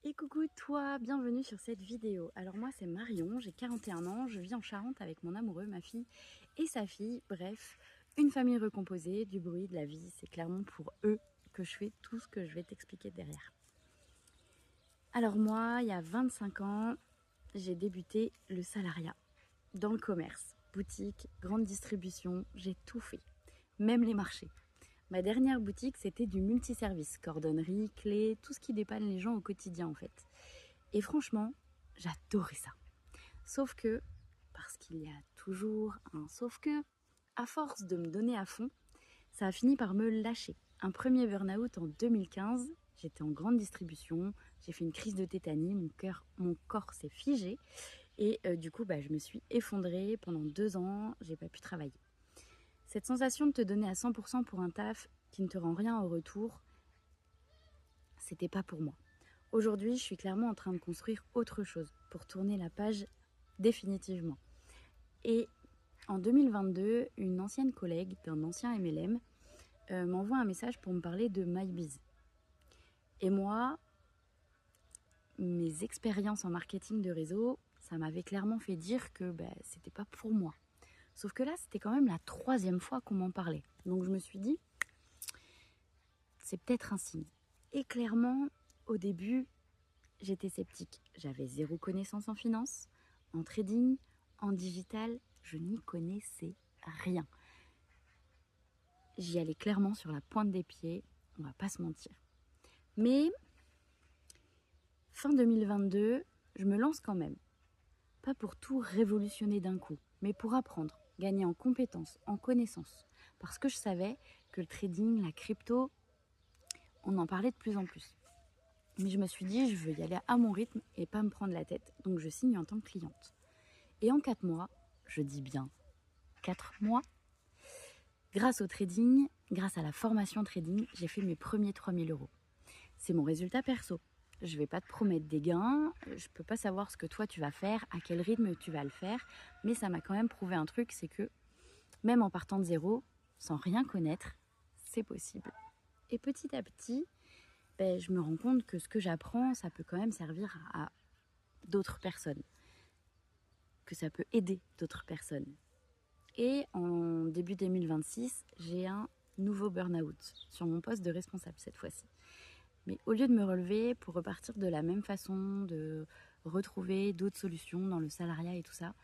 Et coucou toi, bienvenue sur cette vidéo. Alors moi c'est Marion, j'ai 41 ans, je vis en Charente avec mon amoureux, ma fille et sa fille. Bref, une famille recomposée, du bruit, de la vie, c'est clairement pour eux que je fais tout ce que je vais t'expliquer derrière. Alors moi, il y a 25 ans, j'ai débuté le salariat dans le commerce, boutique, grande distribution, j'ai tout fait, même les marchés. Ma dernière boutique, c'était du multiservice, cordonnerie, clés, tout ce qui dépanne les gens au quotidien en fait. Et franchement, j'adorais ça. Sauf que, parce qu'il y a toujours un sauf que, à force de me donner à fond, ça a fini par me lâcher. Un premier burn-out en 2015, j'étais en grande distribution, j'ai fait une crise de tétanie, mon corps s'est figé et du coup je me suis effondrée pendant 2 ans, j'ai pas pu travailler. Cette sensation de te donner à 100% pour un taf qui ne te rend rien en retour, c'était pas pour moi. Aujourd'hui, je suis clairement en train de construire autre chose pour tourner la page définitivement. Et en 2022, une ancienne collègue d'un ancien MLM m'envoie un message pour me parler de MyBiz. Et moi, mes expériences en marketing de réseau, ça m'avait clairement fait dire que c'était pas pour moi. Sauf que là, c'était quand même la 3e fois qu'on m'en parlait. Donc je me suis dit, c'est peut-être un signe. Et clairement, au début, j'étais sceptique. J'avais 0 connaissance en finance, en trading, en digital, je n'y connaissais rien. J'y allais clairement sur la pointe des pieds, on va pas se mentir. Mais fin 2022, je me lance quand même. Pas pour tout révolutionner d'un coup, mais pour apprendre, gagner en compétences, en connaissances. Parce que je savais que le trading, la crypto, on en parlait de plus en plus. Mais je me suis dit, je veux y aller à mon rythme et pas me prendre la tête. Donc je signe en tant que cliente. Et en 4 mois, je dis bien 4 mois, grâce au trading, grâce à la formation trading, j'ai fait mes premiers 3000 euros. C'est mon résultat perso. Je ne vais pas te promettre des gains, je ne peux pas savoir ce que toi tu vas faire, à quel rythme tu vas le faire, mais ça m'a quand même prouvé un truc, c'est que même en partant de zéro, sans rien connaître, c'est possible. Et petit à petit, je me rends compte que ce que j'apprends, ça peut quand même servir à d'autres personnes, que ça peut aider d'autres personnes. Et en début 2026, j'ai un nouveau burn-out sur mon poste de responsable cette fois-ci. Mais au lieu de me relever pour repartir de la même façon, de retrouver d'autres solutions dans le salariat et tout ça,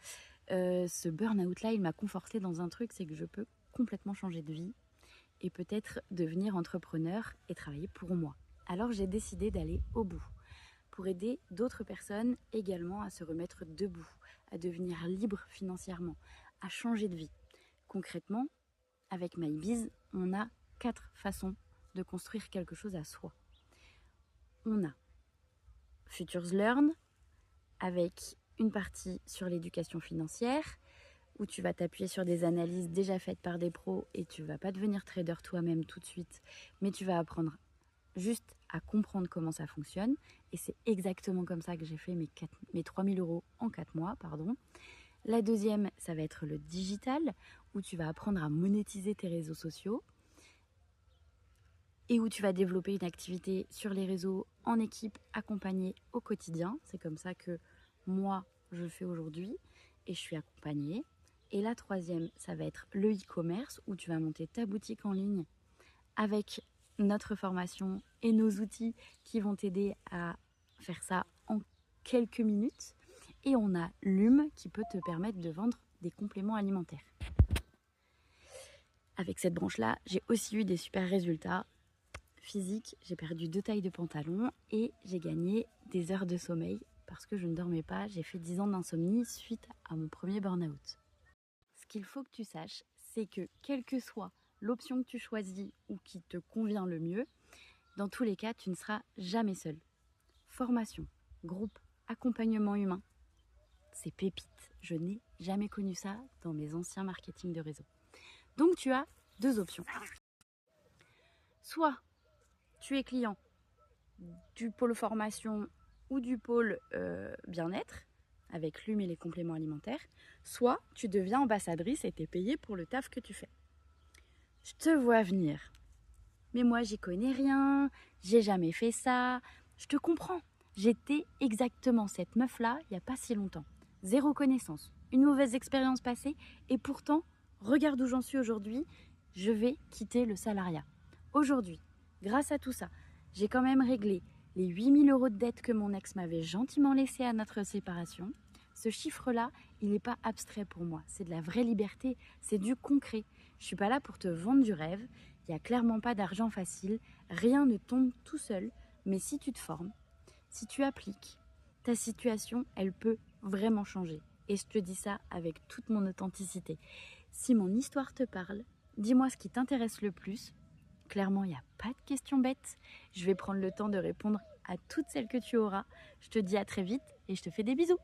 ce burn-out-là, il m'a conforté dans un truc, c'est que je peux complètement changer de vie et peut-être devenir entrepreneur et travailler pour moi. Alors j'ai décidé d'aller au bout pour aider d'autres personnes également à se remettre debout, à devenir libre financièrement, à changer de vie. Concrètement, avec MyBiz, on a 4 façons de construire quelque chose à soi. On a Futures Learn, avec une partie sur l'éducation financière, où tu vas t'appuyer sur des analyses déjà faites par des pros et tu ne vas pas devenir trader toi-même tout de suite, mais tu vas apprendre juste à comprendre comment ça fonctionne. Et c'est exactement comme ça que j'ai fait mes 3000 euros en 4 mois. La deuxième, ça va être le digital, où tu vas apprendre à monétiser tes réseaux sociaux et où tu vas développer une activité sur les réseaux en équipe, accompagnée au quotidien. C'est comme ça que moi, je le fais aujourd'hui et je suis accompagnée. Et la troisième, ça va être le e-commerce, où tu vas monter ta boutique en ligne avec notre formation et nos outils qui vont t'aider à faire ça en quelques minutes. Et on a Lume qui peut te permettre de vendre des compléments alimentaires. Avec cette branche-là, j'ai aussi eu des super résultats physiques. J'ai perdu 2 tailles de pantalon et j'ai gagné des heures de sommeil parce que je ne dormais pas. J'ai fait 10 ans d'insomnie suite à mon premier burn-out. Ce qu'il faut que tu saches, c'est que quelle que soit l'option que tu choisis ou qui te convient le mieux, dans tous les cas, tu ne seras jamais seul. Formation, groupe, accompagnement humain, c'est pépite. Je n'ai jamais connu ça dans mes anciens marketing de réseau. Donc tu as 2 options. Soit tu es client du pôle formation ou du pôle bien-être, avec Lume et les compléments alimentaires, soit tu deviens ambassadrice et t'es payé pour le taf que tu fais. Je te vois venir. Mais moi, j'y connais rien, j'ai jamais fait ça. Je te comprends. J'étais exactement cette meuf-là il n'y a pas si longtemps. Zéro connaissance, une mauvaise expérience passée et pourtant, regarde où j'en suis aujourd'hui, je vais quitter le salariat. Aujourd'hui, grâce à tout ça, j'ai quand même réglé les 8 000 € de dette que mon ex m'avait gentiment laissé à notre séparation. Ce chiffre-là, il n'est pas abstrait pour moi. C'est de la vraie liberté, c'est du concret. Je ne suis pas là pour te vendre du rêve. Il n'y a clairement pas d'argent facile. Rien ne tombe tout seul. Mais si tu te formes, si tu appliques, ta situation, elle peut vraiment changer. Et je te dis ça avec toute mon authenticité. Si mon histoire te parle, dis-moi ce qui t'intéresse le plus. Clairement, il n'y a pas de questions bêtes. Je vais prendre le temps de répondre à toutes celles que tu auras. Je te dis à très vite et je te fais des bisous.